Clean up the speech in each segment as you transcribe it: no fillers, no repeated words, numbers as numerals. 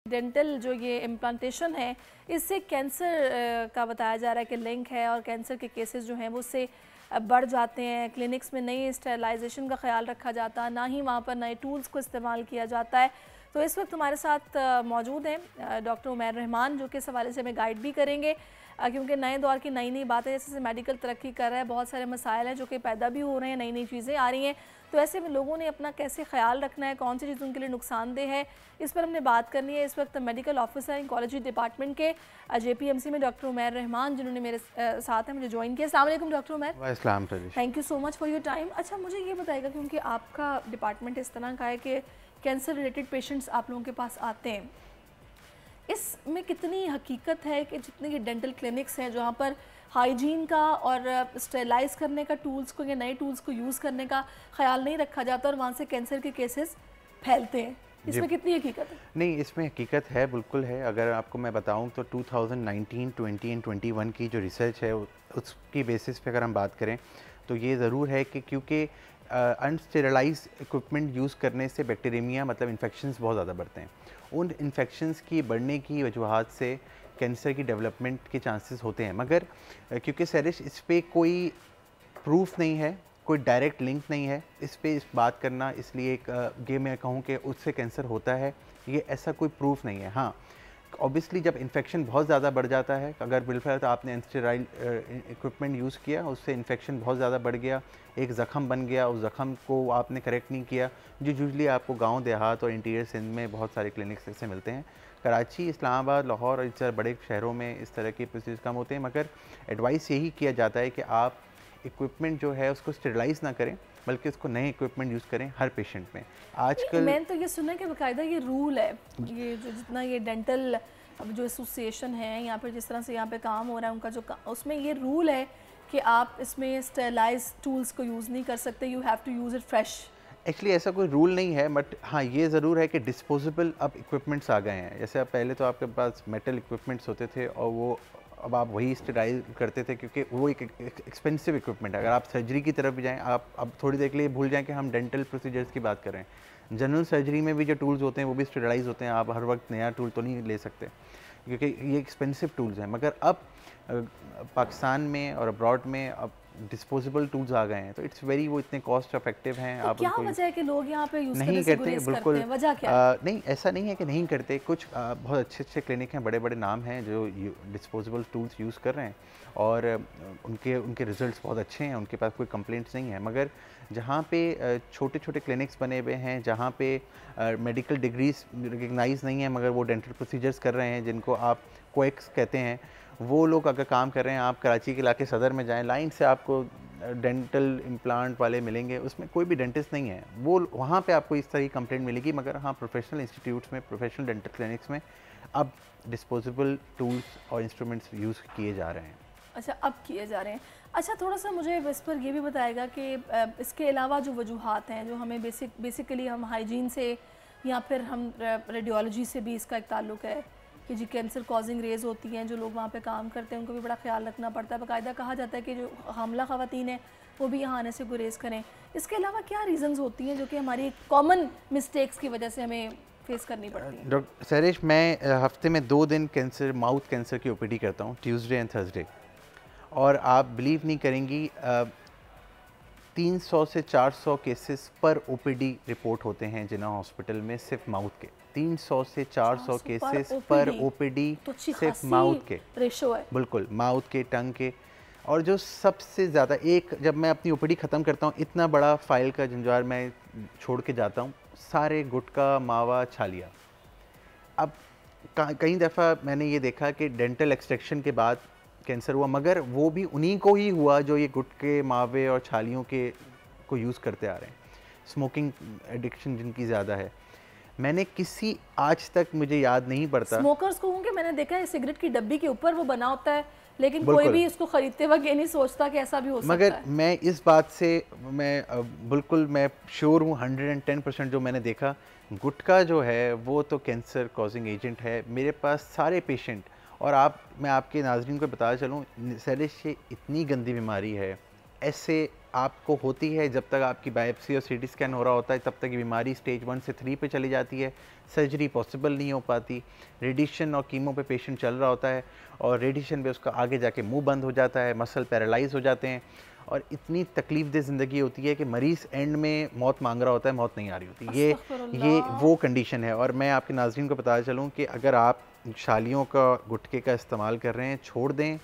Dental जो ये implantation है इससे कैंसर का बताया जा रहा है कि लिंक है और कैंसर के केसेस जो हैं वो उससे बढ़ जाते हैं। क्लिनिक्स में नई स्टेरिलाइजेशन का ख्याल रखा जाता है, ना ही वहाँ पर नए टूल्स को इस्तेमाल किया जाता है। तो इस वक्त हमारे साथ मौजूद हैं डॉक्टर उमैर रहमान, जो कि इस हवाले से हमें गाइड भी करेंगे, क्योंकि नए दौर की नई नई बातें, जैसे मेडिकल तरक्की कर रहा है, बहुत सारे मसाइल हैं जो कि पैदा भी हो रहे हैं, नई नई चीज़ें आ रही हैं। तो ऐसे में लोगों ने अपना कैसे ख्याल रखना है, कौन सी चीज़ उनके लिए नुकसानदेह है, इस पर हमने बात करनी है। इस वक्त मेडिकल ऑफिसर इंकोलॉजी डिपार्टमेंट के JPMC में डॉक्टर उमैर रहमान, जिन्होंने मेरे साथ हैं, मुझे ज्वाइन किया। अस्सलाम वालेकुम doctor Umair, thank you so much for your time. अच्छा, मुझे ये बताइएगा, क्योंकि आपका डिपार्टमेंट इस तरह का है कि कैंसर रिलेटेड पेशेंट्स आप लोगों के पास आते हैं, इसमें कितनी हकीकत है कि जितने ये डेंटल क्लिनिक्स हैं जहाँ पर हाइजीन का और स्टेलाइज करने का टूल्स को या नए टूल्स को यूज़ करने का ख्याल नहीं रखा जाता और वहाँ से कैंसर के केसेस फैलते हैं, इसमें कितनी हकीकत है? नहीं, इसमें हकीकत है, बिल्कुल है। अगर आपको मैं बताऊं तो 2019, 20 एंड 21 की जो रिसर्च है उसकी बेसिस पे अगर हम बात करें तो ये ज़रूर है कि क्योंकि अनस्टेरलाइज इक्विपमेंट यूज़ करने से बैक्टीरिया मतलब इन्फेक्शंस बहुत ज़्यादा बढ़ते हैं। उन इन्फेक्शंस की बढ़ने की वजूहात से कैंसर की डेवलपमेंट के चांसेस होते हैं, मगर क्योंकि सैरिश इस पर कोई प्रूफ नहीं है, कोई डायरेक्ट लिंक नहीं है इस पे इस बात करना, इसलिए ये मैं कहूँ कि उससे कैंसर होता है, ये ऐसा कोई प्रूफ नहीं है। हाँ, ऑब्वियसली जब इन्फेक्शन बहुत ज़्यादा बढ़ जाता है, अगर बिल्कुल तो आपने एंस्टेराइल इक्विपमेंट यूज़ किया, उससे इन्फेक्शन बहुत ज़्यादा बढ़ गया, एक ज़ख़म बन गया, उस ज़ख़म को आपने करेक्ट नहीं किया, जो यूजली आपको गांव देहात और इंटीरियर सिंध में बहुत सारे क्लिनिक्स ऐसे मिलते हैं। कराची, इस्लामाबाद, लाहौर और इस बड़े शहरों में इस तरह के प्रोसीजर कम होते हैं, मगर एडवाइस यही किया जाता है कि आप इक्विपमेंट जो है उसको स्टेरिलाइज़ ना करें, बल्कि उसको नए इक्विपमेंट यूज़ करें हर पेशेंट में। आजकल मैंने तो ये सुना है कि बाकायदा ये रूल है, ये जो जितना ये डेंटल अब जो एसोसिएशन है या फिर जिस तरह से यहाँ पे काम हो रहा है उनका जो उसमें ये रूल है कि आप इसमें स्टेरिलाइज टूल्स को यूज़ नहीं कर सकते, you have to use it fresh. Actually ऐसा कोई रूल नहीं है, बट हाँ ये ज़रूर है कि डिस्पोजेबल अब इक्विपमेंट्स आ गए हैं। जैसे अब पहले तो आपके पास मेटल इक्विपमेंट्स होते थे और वो अब आप वही स्टेराइल करते थे, क्योंकि वो एक एक्सपेंसिव इक्विपमेंट है। अगर आप सर्जरी की तरफ भी जाएं, आप अब थोड़ी देर के लिए भूल जाएं कि हम डेंटल प्रोसीजर्स की बात कर रहे हैं। जनरल सर्जरी में भी जो टूल्स होते हैं वो भी स्टेराइज होते हैं, आप हर वक्त नया टूल तो नहीं ले सकते क्योंकि ये एक्सपेंसिव टूल्स हैं। मगर अब पाकिस्तान में और अब्रॉड में अब डिस्पोजेबल टूल्स आ गए हैं, तो इट्स वेरी, वो इतने कॉस्ट इफेक्टिव हैं। तो आप क्या वजह है कि लोग यहाँ पे यूज़ नहीं करने से करते, गुरेज बिल्कुल करते हैं? वजह क्या है? नहीं, ऐसा नहीं है कि नहीं करते। कुछ बहुत अच्छे अच्छे क्लिनिक हैं, बड़े बड़े नाम हैं जो डिस्पोजेबल टूल्स यूज़ कर रहे हैं और उनके रिजल्ट्स बहुत अच्छे हैं, उनके पास कोई कंप्लेंट्स नहीं है। मगर जहाँ पे छोटे छोटे क्लिनिक्स बने हुए हैं, जहाँ पे मेडिकल डिग्रीज रिकग्नाइज नहीं है मगर वो डेंटल प्रोसीजर्स कर रहे हैं, जिनको आप क्वेक्स कहते हैं, वो लोग अगर काम कर रहे हैं, आप कराची के इलाके सदर में जाएं, लाइन से आपको डेंटल इम्प्लांट वाले मिलेंगे, उसमें कोई भी डेंटिस्ट नहीं है, वो वहाँ पे आपको इस तरह की कंप्लेंट मिलेगी। मगर हाँ, प्रोफेशनल इंस्टीट्यूट्स में, प्रोफेशनल डेंटल क्लिनिक्स में अब डिस्पोजेबल टूल्स और इंस्ट्रूमेंट्स यूज़ किए जा रहे हैं। अच्छा, अब किए जा रहे हैं। अच्छा, थोड़ा सा मुझे इस पर ये भी बताएगा कि इसके अलावा जो वजूहात हैं, जो हमें बेसिकली हम हाइजीन से या फिर हम रेडियोलॉजी से भी इसका एक ताल्लुक़ है कि जी कैंसर कॉजिंग रेज होती हैं, जो लोग वहाँ पे काम करते हैं उनको भी बड़ा ख्याल रखना पड़ता है। बाकायदा कहा जाता है कि जो हामला ख़वातीन हैं वो भी यहाँ आने से गुरेज करें। इसके अलावा क्या रीज़न्स होती हैं जो कि हमारी कॉमन मिस्टेक्स की वजह से हमें फेस करनी पड़ती है? डॉक्टर सैरिश, मैं हफ्ते में 2 दिन कैंसर, माउथ कैंसर की OPD करता हूँ, ट्यूसडे एंड थर्सडे, और आप बिलीव नहीं करेंगी 300 से 400 केसेस पर OPD रिपोर्ट होते हैं जिना हॉस्पिटल में, सिर्फ माउथ के। 300 से 400 केसेस पर OPD तो सिर्फ माउथ के रेशो है, बिल्कुल, माउथ के, टंग के। और जो सबसे ज़्यादा, एक जब मैं अपनी OPD ख़त्म करता हूँ, इतना बड़ा फाइल का जंजार मैं छोड़ के जाता हूँ, सारे गुटका, मावा, छालिया। अब कई दफ़ा मैंने ये देखा कि डेंटल एक्सट्रैक्शन के बाद कैंसर हुआ, मगर वो भी उन्हीं को ही हुआ जो ये गुटके, मावे और छालियों के को यूज़ करते आ रहे हैं, स्मोकिंग एडिक्शन जिनकी ज़्यादा है। मैंने किसी, आज तक मुझे याद नहीं पड़ता, स्मोकर्स को होंगे, मैंने देखा है सिगरेट की डब्बी के ऊपर वो बना होता है, लेकिन कोई भी इसको खरीदते वक्त ये नहीं सोचता कि ऐसा भी हो सकता है। मगर मैं इस बात से बिल्कुल मैं श्योर हूँ 110% जो मैंने देखा, गुटखा जो है वो तो कैंसर कॉजिंग एजेंट है। मेरे पास सारे पेशेंट, और मैं आपके नाज़रीन को बताया चलूँ, सैरिश ये इतनी गंदी बीमारी है, ऐसे आपको होती है, जब तक आपकी बायोप्सी और सीटी स्कैन हो रहा होता है तब तक ये बीमारी स्टेज 1 से 3 पे चली जाती है, सर्जरी पॉसिबल नहीं हो पाती, रेडिएशन और कीमो पे पेशेंट चल रहा होता है और रेडिएशन पे उसका आगे जाके मुंह बंद हो जाता है, मसल पैरालाइज हो जाते हैं और इतनी तकलीफ दे ज़िंदगी होती है कि मरीज़ एंड में मौत मांग रहा होता है, मौत नहीं आ रही होती। ये वो कंडीशन है। और मैं आपके नाज़रीन को बताना चलूँ कि अगर आप छालियों का गुटखे का इस्तेमाल कर रहे हैं, छोड़ दें,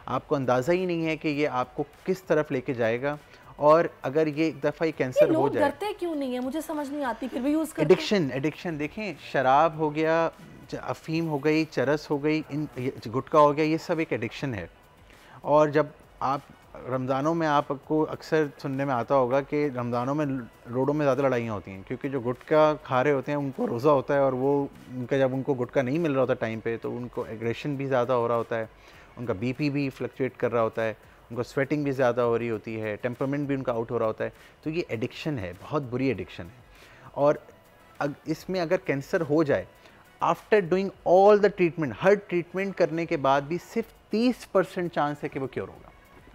आपको अंदाज़ा ही नहीं है कि ये आपको किस तरफ लेके जाएगा। और अगर ये एक दफ़ा ये कैंसर हो जाए, डरते क्यों नहीं है, मुझे समझ नहीं आती, फिर भी यूज़ करते हैं। एडिक्शन देखें, शराब हो गया, अफीम हो गई, चरस हो गई, गुटखा हो गया, ये सब एक एडिक्शन है। और जब आप रमज़ानों में, आपको अक्सर सुनने में आता होगा कि रमज़ानों में रोडों में ज़्यादा लड़ाइयाँ होती हैं क्योंकि जो गुटखा खा रहे होते हैं उनको रोज़ा होता है और वो जब उनको गुटखा नहीं मिल रहा होता टाइम पे तो उनको एग्रेशन भी ज़्यादा हो रहा होता है, उनका बीपी भी फ्लक्चुएट कर रहा होता है, उनको स्वेटिंग भी ज़्यादा हो रही होती है, टेम्परामेंट भी उनका आउट हो रहा होता है। तो ये एडिक्शन है, बहुत बुरी एडिक्शन है। और इसमें अगर कैंसर हो जाए, after doing all the treatment, her treatment करने के बाद भी सिर्फ 30% चांस है कि वो क्योर होगा।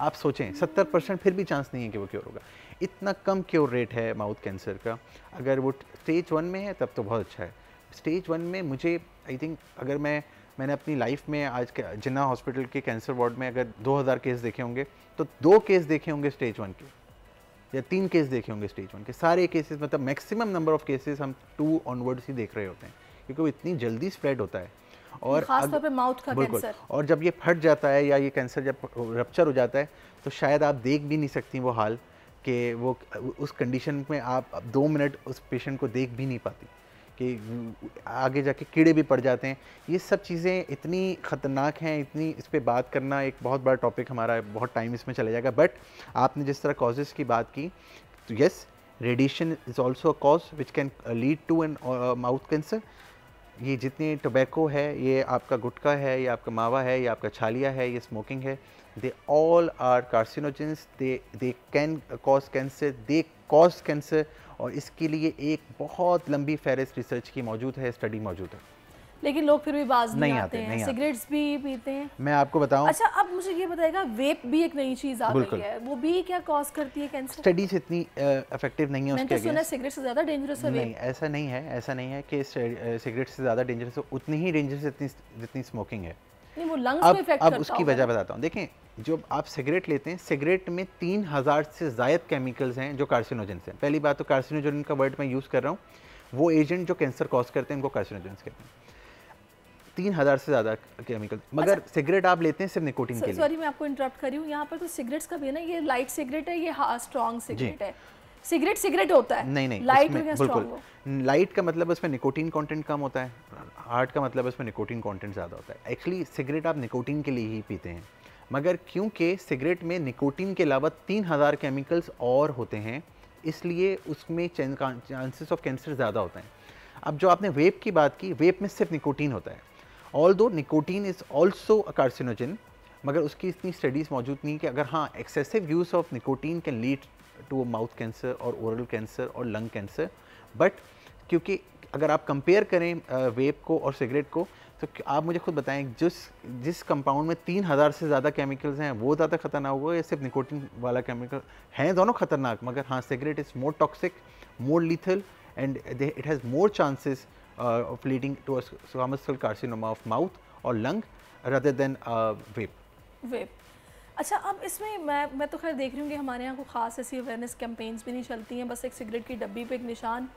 आप सोचें 70% फिर भी चांस नहीं है कि वो क्योर होगा। इतना कम क्योर रेट है माउथ कैंसर का। अगर वो स्टेज 1 में है तब तो बहुत अच्छा है। स्टेज 1 में मुझे आई थिंक, अगर मैंने अपनी लाइफ में आज के जिन्ना हॉस्पिटल के कैंसर वार्ड में अगर 2000 केस देखे होंगे तो 2 केस देखे होंगे स्टेज 1 के, या 3 केस देखे होंगे स्टेज 1 के। सारे केसेस, मतलब मैक्सिमम नंबर ऑफ केसेस हम 2 ऑनवर्ड्स ही देख रहे होते हैं क्योंकि वो इतनी जल्दी स्प्रेड होता है। और खास तौर पे माउथ का कैंसर। और जब ये फट जाता है या ये कैंसर जब रप्चर हो जाता है तो शायद आप देख भी नहीं सकती वो हाल, कि वो उस कंडीशन में आप 2 मिनट उस पेशेंट को देख भी नहीं पाती, कि आगे जाके कीड़े भी पड़ जाते हैं। ये सब चीज़ें इतनी ख़तरनाक हैं, इतनी इस पे बात करना एक बहुत बड़ा टॉपिक हमारा, बहुत टाइम इसमें चला जाएगा। बट आपने जिस तरह कॉजेज़ की बात की, तो yes, radiation is also a cause which can lead to an mouth cancer. ये जितने टोबैको है, ये आपका गुटखा है, ये आपका मावा है, ये आपका छालिया है, ये स्मोकिंग है, they all are carcinogens, they can cause cancer. और इसके लिए एक बहुत लंबी फेरिस्त रिसर्च की मौजूद है, स्टडी मौजूद है। लेकिन लोग फिर भी बाज नहीं आते हैं, सिगरेट्स भी पीते हैं। मैं आपको बताऊं, अच्छा, अब मुझे ये बताएगा, वेप भी एक नई चीज आ गई है, वो भी क्या कॉज करती है कैंसर? स्टडीज इतनी इफेक्टिव नहीं है उसके अगेंस्ट। मैंने सुना सिगरेट से ज्यादा डेंजरस है वेप। नहीं, ऐसा नहीं है कि सिगरेट से ज़्यादा डेंजरस है, उतनी ही डेंजरस जितनी स्मोकिंग है। नहीं, वो लंग्स को इफेक्ट करता है। अब उसकी वजह बताता हूँ। देखें, जब आप सिगरेट लेते हैं, सिगरेट में 3000 से ज़ायद केमिकल्स हैं जो कार्सिनोजेंस हैं। पहली बात तो कार्सिनोजन का वर्ड मैं यूज़ कर रहा हूँ, वो एजेंट जो कैंसर कॉज करते हैं उनको कार्सिनोजेंस कहते हैं। 3000 से ज़्यादा केमिकल। मगर सिगरेट आप लेते हैं सिर्फ निकोटीन के लिए। सॉरी, मैं आपको इंटरप्ट कर रही हूँ। यहाँ पर तो सिगरेट्स का भी है ना, ये लाइट सिगरेट है, ये स्ट्रॉन्ग सिगरेट है। सिगरेट होता है। नहीं, लाइट बिल्कुल। लाइट का मतलब उसमें निकोटीन कंटेंट कम होता है, हार्ड का मतलब उसमें निकोटीन कंटेंट ज़्यादा होता है। एक्चुअली सिगरेट आप निकोटीन के लिए ही पीते हैं, मगर क्योंकि सिगरेट में निकोटीन के अलावा 3000 केमिकल्स और होते हैं, इसलिए उसमें चांसेस ऑफ कैंसर ज़्यादा होते हैं। अब जो आपने वेप की बात की, वेप में सिर्फ निकोटीन होता है। Although nicotine is also a carcinogen, मगर उसकी इतनी स्टडीज़ मौजूद नहीं कि अगर हाँ, excessive use of nicotine can lead to mouth cancer और ओरल कैंसर और लंग कैंसर। बट क्योंकि अगर आप कंपेयर करें वेप को और सिगरेट को, तो आप मुझे खुद बताएं, जिस कंपाउंड में 3000 से ज़्यादा केमिकल्स हैं वो ज़्यादा खतरनाक होगा या सिर्फ निकोटीन वाला केमिकल? हैं दोनों खतरनाक, मगर हाँ, cigarette is more toxic, more lethal and it has more chances of leading to squamous cell carcinoma of mouth और लंग रादर देन वेप। अच्छा, अब इसमें मैं तो खैर देख रही हूँ कि हमारे यहाँ को ख़ास ऐसी अवेयरनेस कैंपेन्स भी नहीं चलती हैं। बस एक सिगरेट की डब्बी पे एक निशान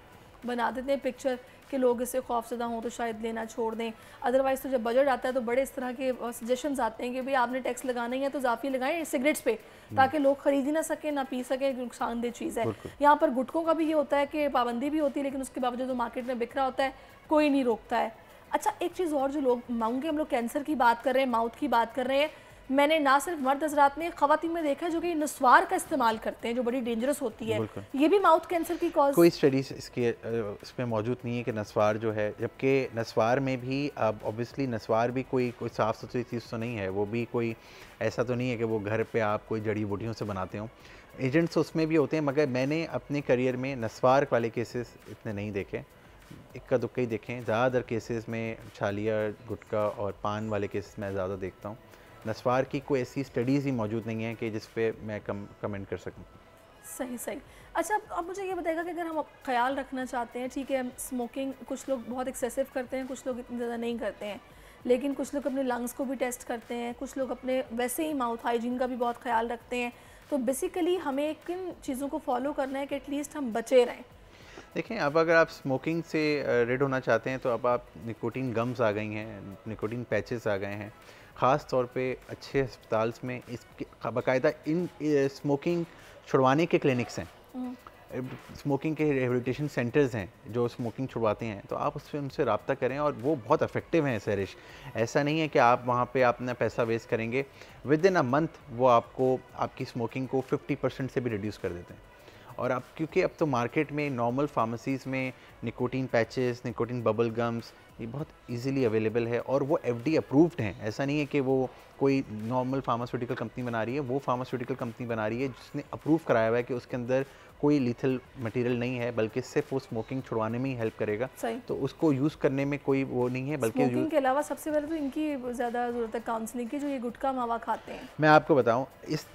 बना देते हैं, पिक्चर, कि लोग इससे खौफजदा हों तो शायद लेना छोड़ दें। अदरवाइज़ तो जब बजट आता है तो बड़े इस तरह के सजेशंस आते हैं कि भाई आपने टैक्स लगाना ही है तो इजाफी लगाएं सिगरेट्स पे, ताकि लोग खरीद ही ना सकें, ना पी सकें, नुकसानदेह चीज़ है। यहाँ पर गुटखों का भी ये होता है कि पाबंदी भी होती है, लेकिन उसके बावजूद जो मार्केट में बिक रहा होता है कोई नहीं रोकता है। अच्छा, एक चीज़ और जो लोग मांगेंगे, हम लोग कैंसर की बात कर रहे हैं, माउथ की बात कर रहे हैं, मैंने ना सिर्फ मर्द हजरात में, ख़वातीन में देखा है जो कि नस्वार का इस्तेमाल करते हैं, जो बड़ी डेंजरस होती है। ये भी माउथ कैंसर की कॉज? कोई स्टडीज इसमें मौजूद नहीं है कि नस्वार जो है, जबकि नस्वार में भी अब ऑब्वियसली नस्वार भी कोई साफ़ सुथरी चीज़ तो नहीं है, वो भी कोई ऐसा तो नहीं है कि वो घर पे आप कोई जड़ी बूटियों से बनाते हो। एजेंट्स उसमें भी होते हैं, मगर मैंने अपने करियर में नस्वार वाले केसेस इतने नहीं देखे, इक्का दुक्का ही देखें। ज़्यादातर केसेस में छालिया, गुटखा और पान वाले केसेस मैं ज़्यादा देखता हूँ। नस्वार की कोई ऐसी स्टडीज़ ही मौजूद नहीं है कि जिस पे मैं कमेंट कर सकूं। सही सही। अच्छा, अब मुझे ये बताइएगा कि अगर हम ख्याल रखना चाहते हैं, ठीक है, स्मोकिंग कुछ लोग बहुत एक्सेसिव करते हैं, कुछ लोग इतनी ज़्यादा नहीं करते हैं, लेकिन कुछ लोग अपने लंग्स को भी टेस्ट करते हैं, कुछ लोग अपने वैसे ही माउथ हाइजीन का भी बहुत ख्याल रखते हैं, तो बेसिकली हमें किन चीज़ों को फॉलो करना है कि एटलीस्ट हम बचे रहें? देखें, अब अगर आप स्मोकिंग से रिड होना चाहते हैं तो अब आप निकोटीन गम्स आ गई हैं, निकोटीन पैचेस आ गए हैं। ख़ास तौर पे अच्छे अस्पताल्स में इसके बाकायदा इन स्मोकिंग छुड़वाने के क्लिनिक्स हैं, स्मोकिंग के रिहेबिलिटेशन सेंटर्स हैं जो स्मोकिंग छुड़वाते हैं, तो आप उससे उनसे रब्ता करें और वो बहुत इफेक्टिव हैं सरिश। ऐसा नहीं है कि आप वहाँ पे अपना पैसा वेस्ट करेंगे, विद इन अ मंथ वो आपको आपकी स्मोकिंग को 50% से भी रिड्यूस कर देते हैं। और अब क्योंकि अब तो मार्केट में नॉर्मल फार्मेसीज़ में nicotine patches, nicotine bubble gums ये बहुत इजीली अवेलेबल है और वो एफडी अप्रूव्ड हैं। ऐसा नहीं है कि वो कोई नॉर्मल फार्मास्यूटिकल कंपनी बना रही है, वो फार्मास्यूटिकल कंपनी बना रही है जिसने अप्रूव कराया हुआ है कि उसके अंदर कोई लीथल मटेरियल नहीं है, बल्कि सिर्फ वो स्मोकिंग छुड़वाने में ही हेल्प करेगा। तो उसको यूज़ करने में कोई वो नहीं है, बल्कि स्मोकिंग के अलावा सबसे पहले तो इनकी ज़्यादा ज़रूरत है काउंसलिंग की, जो ये गुटखा मावा खाते हैं। मैं आपको बताऊं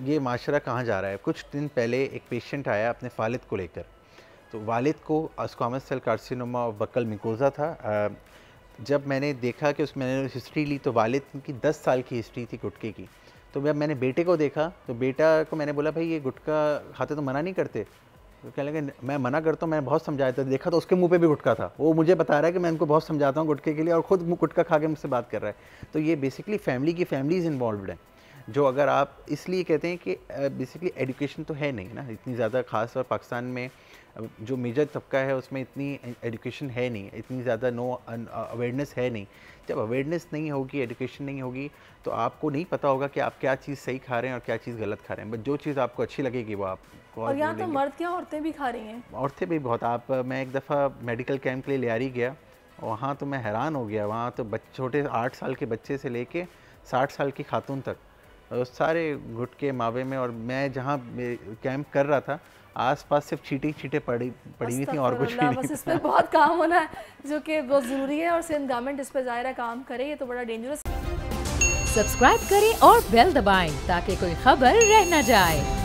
ये माशरा कहाँ जा रहा है। कुछ दिन पहले एक पेशेंट आया अपने वालिद को लेकर, तो वालिद को squamous cell carcinoma of buccal mucosa था। जब मैंने देखा कि मैंने हिस्ट्री ली तो वालिद की 10 साल की हिस्ट्री थी गुटखे की। तो जब मैंने बेटे को देखा तो बेटा को मैंने बोला, भाई ये गुटखा खाते तो मना नहीं करते? तो कहने लगे मैं मना करता हूँ, मैंने बहुत समझाया था। देखा तो उसके मुंह पे भी गुटखा था। वो मुझे बता रहा है कि मैं इनको बहुत समझाता हूँ गुटखे के लिए, और ख़ुद गुटखा खा के मुझसे बात कर रहा है। तो ये बेसिकली फैमिलीज़ इन्वॉल्व हैं, जो अगर आप इसलिए कहते हैं कि बेसिकली एजुकेशन तो है नहीं ना इतनी ज़्यादा, ख़ास और पाकिस्तान में जो मेजर तबका है उसमें इतनी एजुकेशन है नहीं, इतनी ज़्यादा अवेयरनेस है नहीं। जब अवेयरनेस नहीं होगी, एजुकेशन नहीं होगी, तो आपको नहीं पता होगा कि आप क्या चीज़ सही खा रहे हैं और क्या चीज़ गलत खा रहे हैं। बट जो चीज़ आपको अच्छी लगेगी वो आप। और यहाँ तो मर्द क्या औरतें भी खा रही हैं। औरतें भी बहुत। मैं एक दफ़ा मेडिकल कैंप के लिए लियारी गया, वहाँ तो मैं हैरान हो गया। वहाँ तो छोटे 8 साल के बच्चे से लेके 60 साल की खातून तक सारे गुटके मावे में। और मैं जहाँ कैंप कर रहा था आसपास सिर्फ छींटे पड़ी हुई थी और कुछ नहीं। बस इस पर बहुत काम होना है, जो कि बहुत ज़रूरी है, और सिंध गवर्नमेंट इस पर ज़ाहिर काम करे। ये तो बड़ा डेंजरस। सब्सक्राइब करें और बेल दबाएं ताकि कोई खबर रह न जाए।